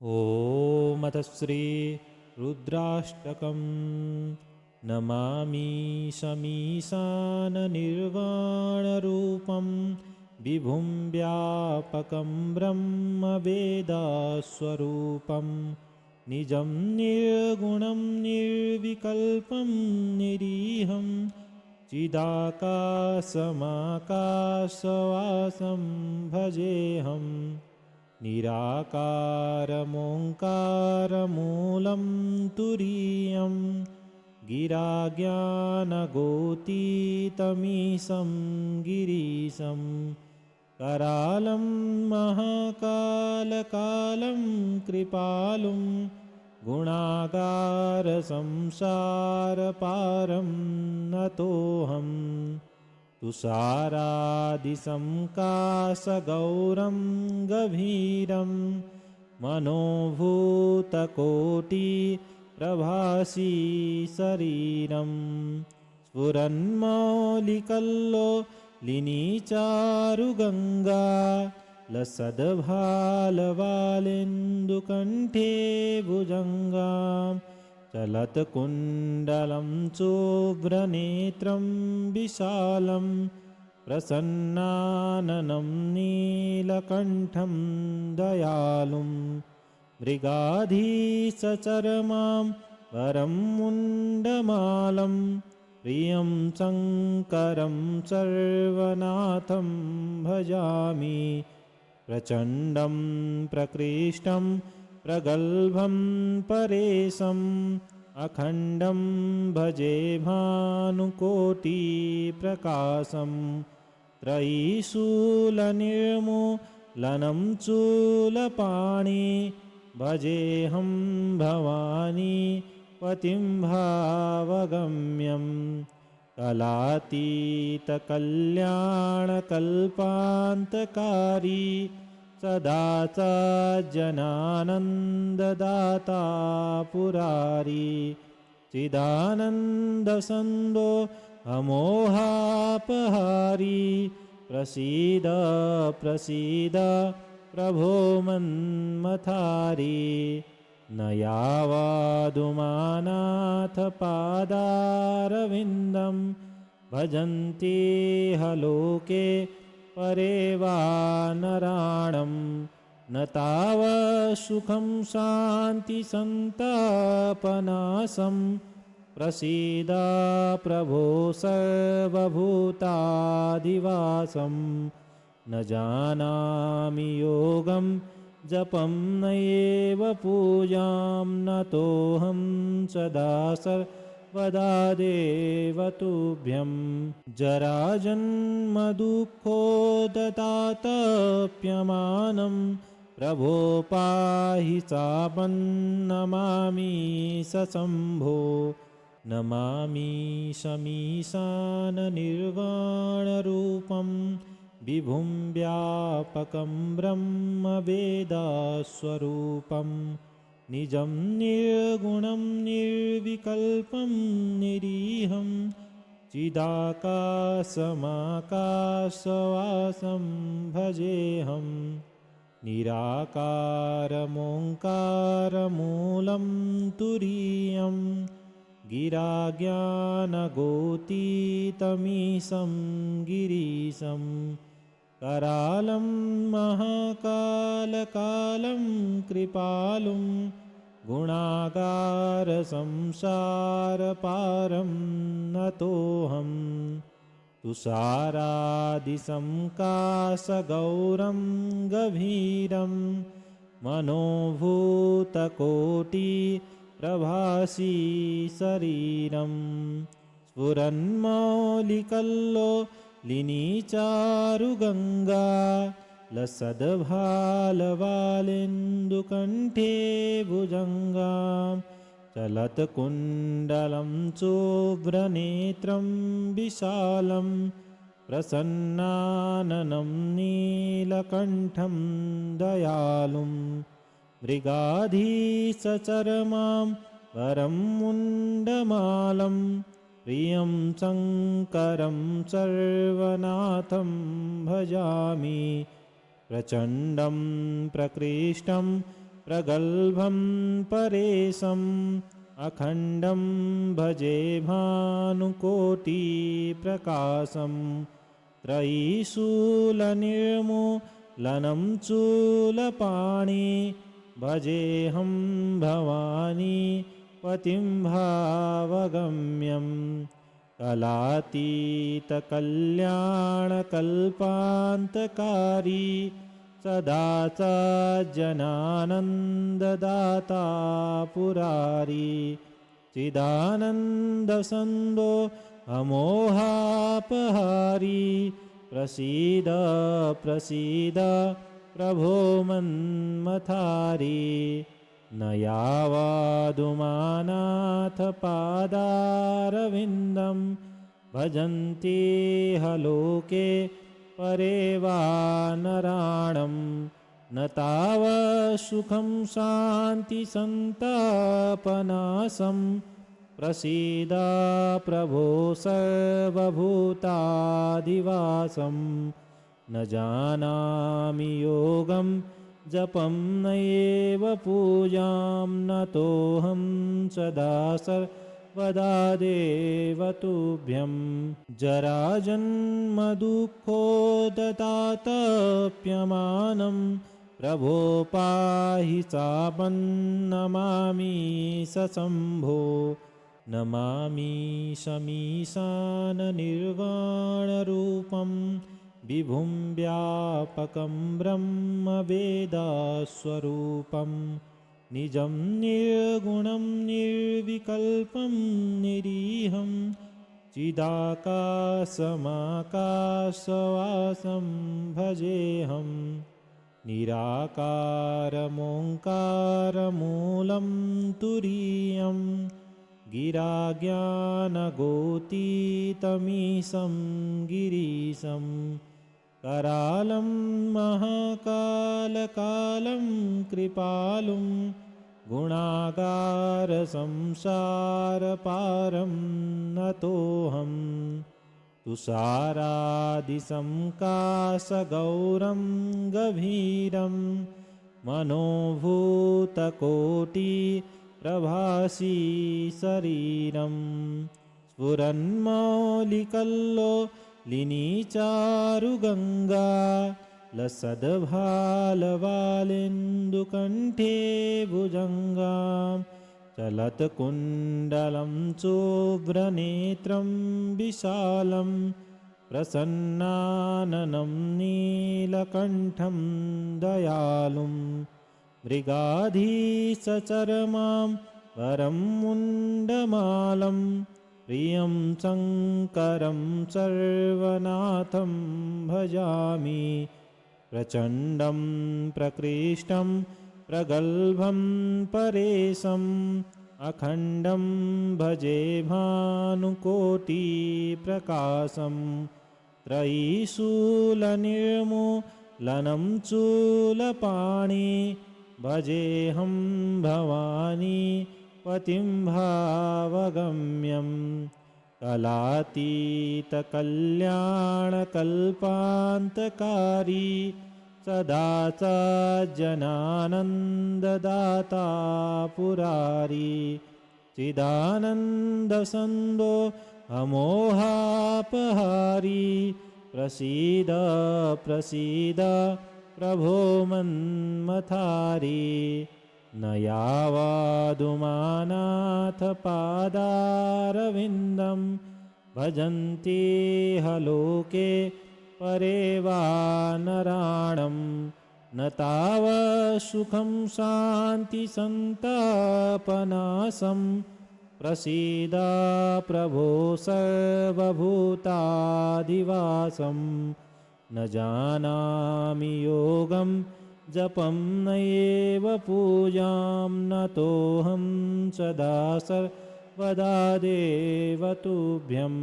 ॐ अथ श्री रुद्राष्टकं नमामि शमीशाननिर्वाणरूपं विभुं व्यापकं ब्रह्मवेदास्वरूपं निजं निर्गुणं निर्विकल्पं निरीहं चिदाकाशमाकाशवासं भजेऽहम् निराकारमोङ्कारमूलं तुरीयं गिराज्ञानगोतीतमीशं गिरीशं करालं महाकालकालं कृपालुं गुणागारसंसारपारं नतोऽहम् तुषारादिसंकाशगौरं गभीरं मनोभूतकोटिप्रभासी शरीरं स्फुरन्मौलिकल्लोलिनीचारुगङ्गा लसद्भालवालेन्दुकण्ठे भुजङ्गां चलत्कुण्डलं चोभ्रनेत्रं विशालं प्रसन्नाननं नीलकण्ठं दयालुं मृगाधीशचरमां वरं मुण्डमालं प्रियं शङ्करं सर्वनाथं भजामि प्रचण्डं प्रकृष्टं प्रगल्भं परेशम् अखण्डं भजे भानुकोटिप्रकाशं त्रयीशूलनिर्मूलनं चूलपाणि भजेऽहं भवानी पतिं भावगम्यं कलातीतकल्याणकल्पान्तकारी सदा च जनानन्ददाता पुरारी चिदानन्दसन्दो अमोहापहारी प्रसीद प्रसीद प्रभो मन्मथारी न यावदुमानाथ पादारविन्दं भजन्ति हलोके परे वा नराणं न तावत्सुखं शान्तिसन्तापनाशं प्रसीद प्रभो सर्वभूतादिवासं न जानामि योगं जपं नैव पूजां नतोऽहं सदा वदा देवतुभ्यं जराजन्मदुःखोदतातप्यमानं प्रभो पाहि चापन्नमामि सशम्भो नमामि शमीशाननिर्वाणरूपं विभुं व्यापकं ब्रह्मवेदास्वरूपं निजं निर्गुणं निर्विकल्पं निरीहं चिदाकाशमाकाशवासं भजेऽहं निराकारमोङ्कारमूलं तुरीयं गिराज्ञानगोतीतमीशं गिरीशं करालं महाकालकालं कृपालुं गुणागारसंसारपारं नतोऽहं तुषारादिसंकाशगौरं गभीरं मनोभूतकोटिप्रभासी शरीरं स्फुरन्मौलिकल्लोलिनीचारुगङ्गा लसद्भालवालेन्दुकण्ठे भुजङ्गां चलत्कुण्डलं चोभ्रनेत्रं विशालं प्रसन्नाननं नीलकण्ठं दयालुं मृगाधीशचरमां वरं मुण्डमालं प्रियं शङ्करं सर्वनाथं भजामि प्रचण्डं प्रकृष्टं प्रगल्भं परेशम् अखण्डं भजे भानुकोटिप्रकाशम् त्रयीशूलनिर्मूलनं चूलपाणि भजेऽहं भवानी पतिं भावगम्यं कलातीतकल्याणकल्पान्तकारी सदा च जनानन्ददाता पुरारी चिदानन्दसन्दो अमोहापहारी प्रसीद प्रसीद प्रभो मन्मथारी न यावादुमानाथ पादारविन्दं भजन्ति हलोके परे वा नराणं न तावत्सुखं शान्तिसन्तापनाशं प्रसीद प्रभो सर्वभूतादिवासं न जानामि योगं जपं नैव पूजां नतोऽहं सदा सर्वदा देव तुभ्यं जराजन्मदुःखोदतातप्यमानं प्रभो पाहि चापं नमामि सशम्भो नमामि शमीशाननिर्वाणरूपं विभुं व्यापकं ब्रह्मवेदस्वरूपं निजं निर्गुणं निर्विकल्पं निरीहं चिदाकाशमाकाशवासं भजेऽहं निराकारमोङ्कारमूलं तुरीयं गिराज्ञानगोतीतमीशं गिरीशं करालं महाकालकालं कृपालुं गुणागारसंसारपारं नतोऽहं तुषारादिसंकाशगौरं गभीरं मनोभूतकोटिप्रभासी शरीरं स्फुरन्मौलिकल्लोलिनी चारुगङ्गा लसद्भालवालेन्दुकण्ठे भुजङ्गां चलत्कुण्डलं चोभ्रनेत्रं विशालं प्रसन्नाननं नीलकण्ठं दयालुं मृगाधीशचरमां वरं मुण्डमालं प्रियं शङ्करं सर्वनाथं भजामि प्रचण्डं प्रकृष्टं प्रगल्भं परेशम् अखण्डं भजे भानुकोटिप्रकाशं त्रयीशूलनिर्मूलनं चूलपाणि भजेऽहं भवानी पतिं भावगम्यं कलातीतकल्याणकल्पान्तकारी सदा च जनानन्ददाता पुरारी चिदानन्दसन्दो अमोहापहारी प्रसीद प्रसीद प्रभो मन्मथारी न यावादुमानाथ पादारविन्दं भजन्ति हलोके परे वा नराणं न तावत्सुखं शान्तिसन्तापनाशं प्रसीद प्रभो सर्वभूतादिवासं न जानामि योगं जपं नैव पूजां नतोऽहं सदा सर्वदा देव तुभ्यं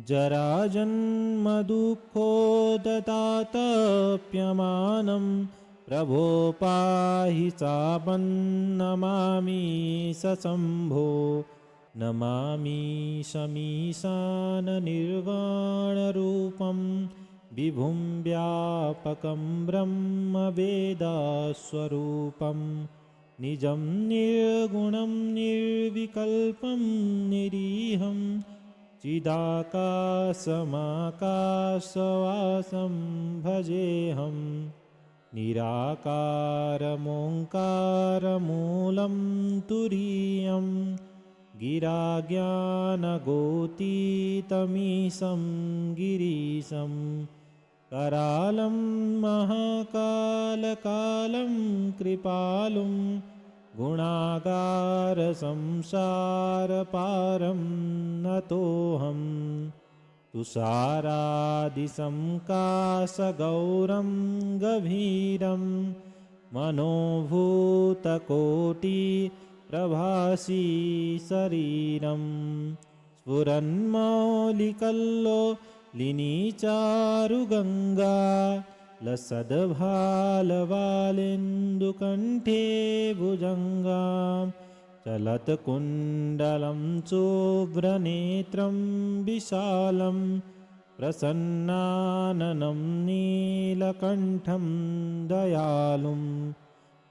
जराजन्मदुःखोदतातप्यमानं प्रभो पाहि चापं नमामि सशम्भो नमामि शमीशाननिर्वाणरूपं विभुं व्यापकं ब्रह्मवेदस्वरूपं निजं निर्गुणं निर्विकल्पं निरीहं चिदाकाशमाकाशवासं भजेऽहं निराकारमोङ्कारमूलं तुरीयं गिराज्ञानगोतीतमीशं गिरीशं करालं महाकालकालं कृपालुं गुणागारसंसारपारं नतोऽहं तुषारादिसंकाशगौरं गभीरं मनोभूतकोटिप्रभासी शरीरं स्फुरन्मौलिकल्लोलिनीचारुगङ्गा लसद्भालवालेन्दुकण्ठे भुजङ्गां चलत्कुण्डलं चोभ्रनेत्रं विशालं प्रसन्नाननं नीलकण्ठं दयालुं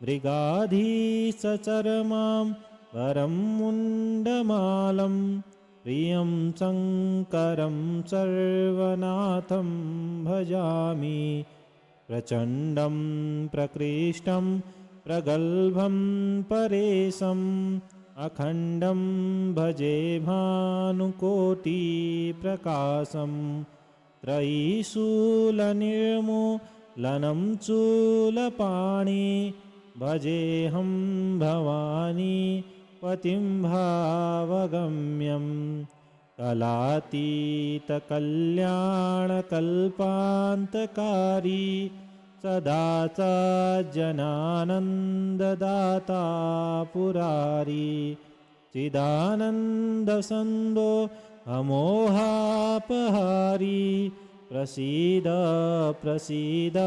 मृगाधीशचरमां वरं मुण्डमालं प्रियं शङ्करं सर्वनाथं भजामि प्रचण्डं प्रकृष्टं प्रगल्भं परेशम् अखण्डं भजे भानुकोटिप्रकाशं त्रयीशूलनिर्मूलनं चूलपाणि भजेऽहं भवानी पतिं भावगम्यं कलातीतकल्याणकल्पान्तकारी सदा च जनानन्ददाता पुरारी चिदानन्दसन्दो अमोहापहारी प्रसीद प्रसीद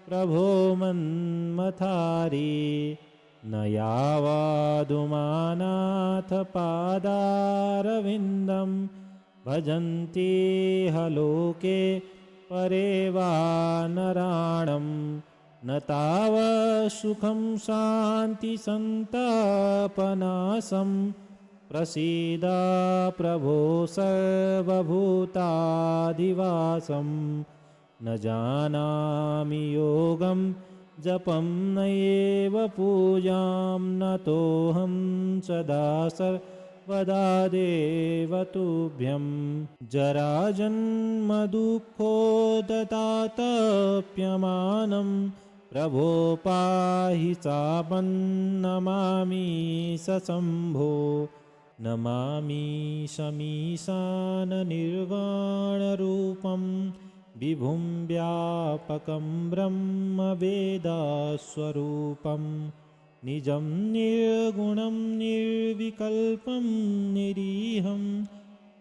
प्रभो मन्मथारी न यावदुमानाथ पादारविन्दं भजन्ति हलोके परे वा नराणं न तावत्सुखं शान्तिसन्तापनाशं प्रसीद प्रभो सर्वभूताधिवासं न जानामि योगं जपं नैव पूजां नतोऽहं सदा सर्वदा देवतुभ्यं जराजन्मदुःखोदतातप्यमानं प्रभो पाहि चापन्नमामि सशम्भो नमामि शमीशाननिर्वाणरूपं विभुं व्यापकं ब्रह्मवेदस्वरूपं निजं निर्गुणं निर्विकल्पं निरीहं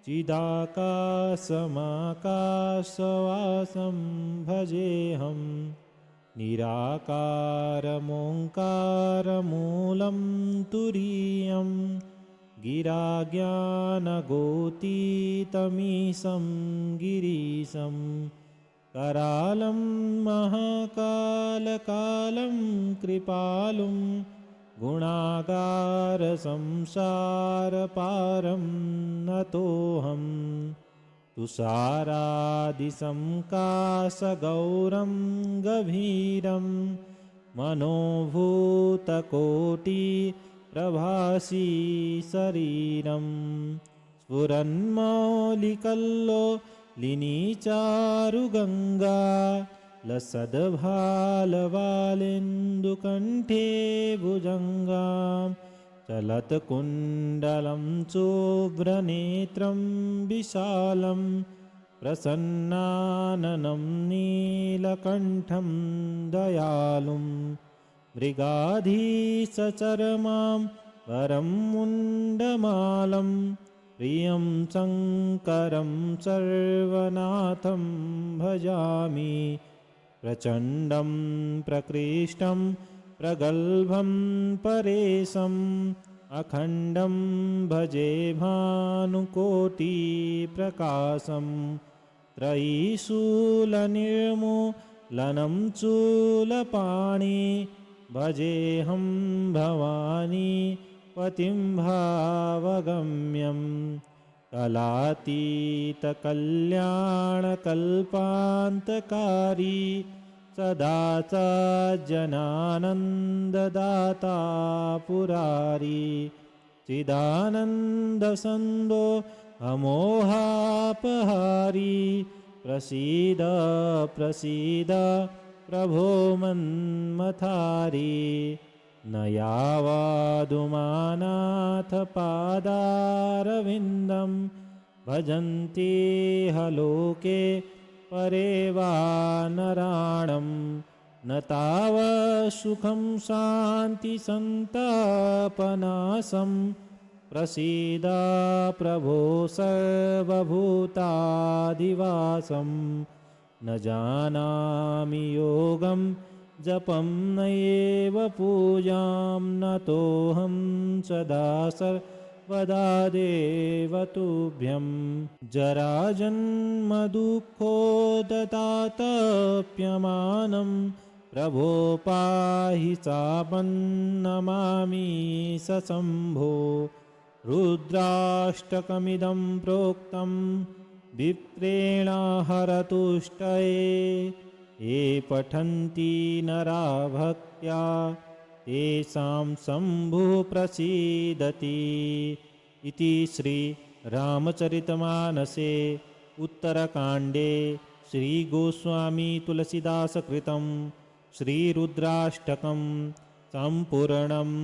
चिदाकाशमाकाशवासं भजेऽहं निराकारमोङ्कारमूलं तुरीयं गिराज्ञानगोतीतमीशं गिरीशं करालं महाकालकालं कृपालुं गुणागारसंसारपारं नतोऽहं तुषारादिसंकाशगौरं गभीरं मनोभूतकोटिप्रभासी शरीरं स्फुरन्मौलिकल्लोलिनीचारुगङ्गा लसद्भालवालेन्दुकण्ठे भुजङ्गां चलत्कुण्डलं चोभ्रनेत्रं विशालं प्रसन्नाननं नीलकण्ठं दयालुं मृगाधीशचरमां वरं मुण्डमालं प्रियं शङ्करं सर्वनाथं भजामि प्रचण्डं प्रकृष्टं प्रगल्भं परेशम् अखण्डं भजे भानुकोटिप्रकाशं त्रयीशूलनिर्मूलनं चूलपाणि भजेऽहं भवानी पतिं भावगम्यं कलातीतकल्याणकल्पान्तकारी सदा च जनानन्ददाता पुरारी चिदानन्दसन्दो अमोहापहारी प्रसीद प्रसीद प्रभो मन्मथारी न यावादुमानाथ पादारविन्दं भजन्ति ह लोके परे वा नराणं न तावत्सुखं शान्तिसन्तापनाशं प्रसीद प्रभो सर्वभूतादिवासं न जानामि योगं जपं नैव पूजां नतोऽहं सदा सर्वदा देव तुभ्यं जराजन्मदुःखोदतातप्यमानं प्रभो पाहि चापन्नमामि सशम्भो रुद्राष्टकमिदं प्रोक्तं विप्रेण हरतुष्टये ये पठन्ति नरा भक्त्या तेषां शम्भुः प्रसीदति इति श्री रामचरितमानसे उत्तरकाण्डे श्रीगोस्वामी तुलसीदासकृतं श्रीरुद्राष्टकं सम्पूर्णम्।